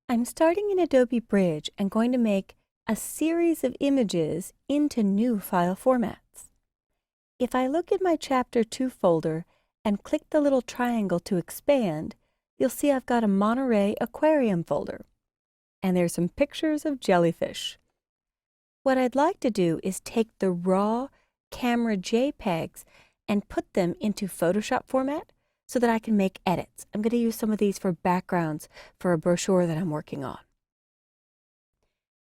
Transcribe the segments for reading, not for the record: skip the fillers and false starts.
I'm starting in Adobe Bridge and going to make a series of images into new file formats. If I look at my Chapter 2 folder and click the little triangle to expand, you'll see I've got a Monterey aquarium folder. And there's some pictures of jellyfish. What I'd like to do is take the raw camera JPEGs and put them into Photoshop format so that I can make edits. I'm going to use some of these for backgrounds for a brochure that I'm working on.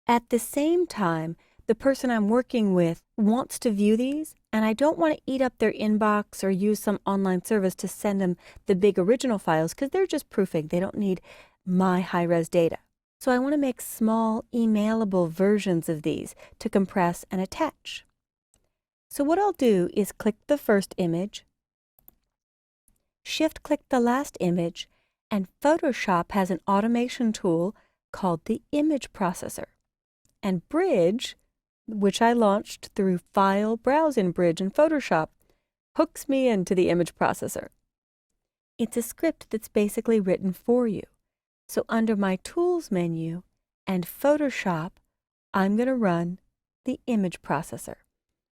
At the same time, the person I'm working with wants to view these, and I don't want to eat up their inbox or use some online service to send them the big original files because they're just proofing. They don't need my high-res data. So I want to make small, emailable versions of these to compress and attach. So what I'll do is click the first image, shift-click the last image, and Photoshop has an automation tool called the image processor. And Bridge, which I launched through File, Browse in Bridge in Photoshop, hooks me into the image processor. It's a script that's basically written for you. So under my Tools menu and Photoshop, I'm going to run the image processor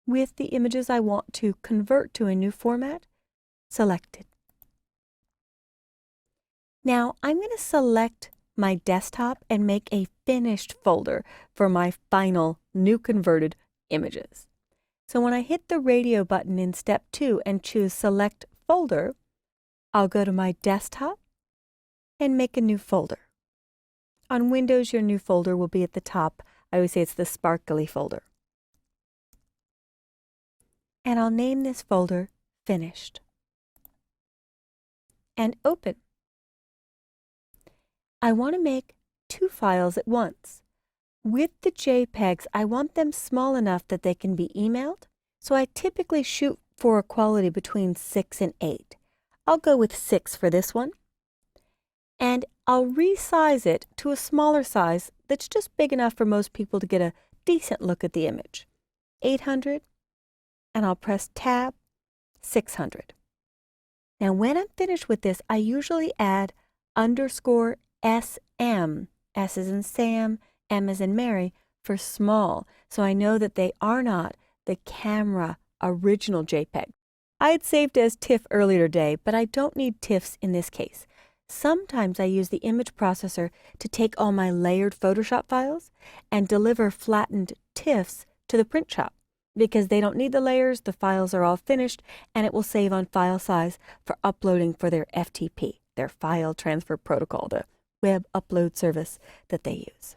with the images I want to convert to a new format selected. Now I'm going to select my desktop and make a finished folder for my final new converted images. So when I hit the radio button in step 2 and choose Select Folder, I'll go to my desktop and make a new folder. On Windows, your new folder will be at the top. I always say it's the sparkly folder. And I'll name this folder Finished. And open. I want to make 2 files at once. With the JPEGs, I want them small enough that they can be emailed, so I typically shoot for a quality between 6 and 8. I'll go with 6 for this one, and I'll resize it to a smaller size that's just big enough for most people to get a decent look at the image. 800, and I'll press Tab, 600. Now when I'm finished with this, I usually add _ SM, S as in Sam, M as in Mary, for small, so I know that they are not the camera original JPEG. I had saved as TIFF earlier today, but I don't need TIFFs in this case. Sometimes I use the image processor to take all my layered Photoshop files and deliver flattened TIFFs to the print shop because they don't need the layers, the files are all finished, and it will save on file size for uploading for their FTP, their file transfer protocol, the web upload service that they use.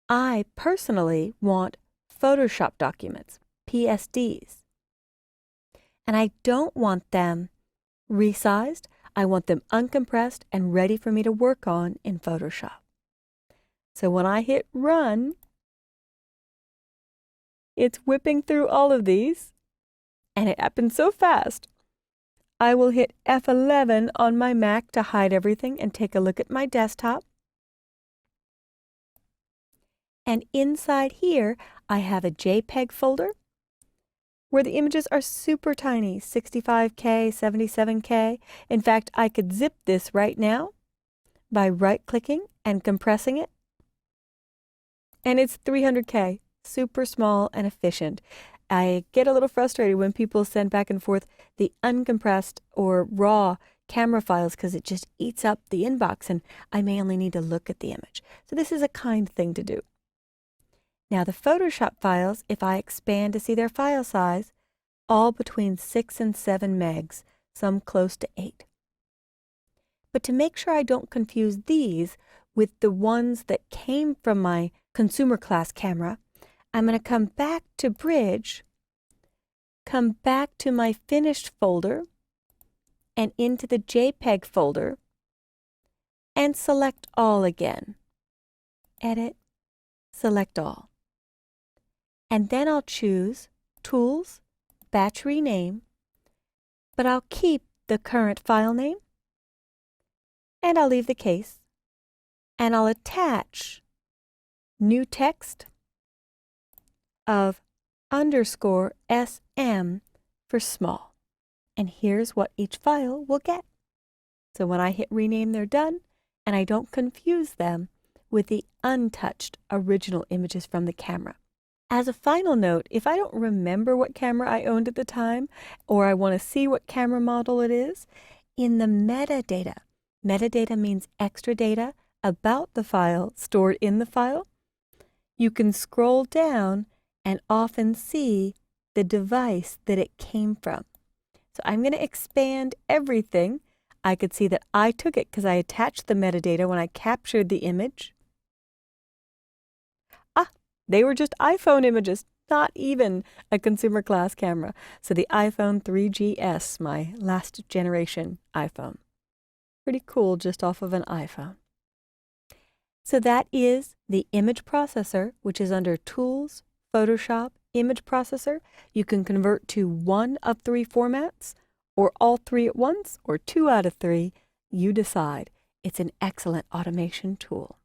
I personally want Photoshop documents, PSDs, and I don't want them resized. I want them uncompressed and ready for me to work on in Photoshop. So when I hit Run, it's whipping through all of these, and it happens so fast. I will hit F11 on my Mac to hide everything and take a look at my desktop. And inside here, I have a JPEG folder where the images are super tiny, 65K, 77K. In fact, I could zip this right now by right-clicking and compressing it. And it's 300K, super small and efficient. I get a little frustrated when people send back and forth the uncompressed or raw camera files because it just eats up the inbox and I may only need to look at the image. So this is a kind thing to do. Now the Photoshop files, if I expand to see their file size, all between 6 and 7 megs, some close to 8. But to make sure I don't confuse these with the ones that came from my consumer class camera, I'm going to come back to Bridge, come back to my Finished folder, and into the JPEG folder, and select All again. Edit, select All. And then I'll choose Tools, Batch Rename, but I'll keep the current file name, and I'll leave the case, and I'll attach new text of _ SM for small. And here's what each file will get. So when I hit rename, they're done, and I don't confuse them with the untouched original images from the camera. As a final note, if I don't remember what camera I owned at the time, or I want to see what camera model it is, in the metadata, metadata means extra data about the file stored in the file, you can scroll down and often see the device that it came from. So I'm going to expand everything. I could see that I took it because I attached the metadata when I captured the image. They were just iPhone images, not even a consumer class camera. So the iPhone 3GS, my last generation iPhone. Pretty cool just off of an iPhone. So that is the image processor, which is under Tools, Photoshop, Image Processor. You can convert to one of three formats, or all three at once, or 2 out of 3. You decide. It's an excellent automation tool.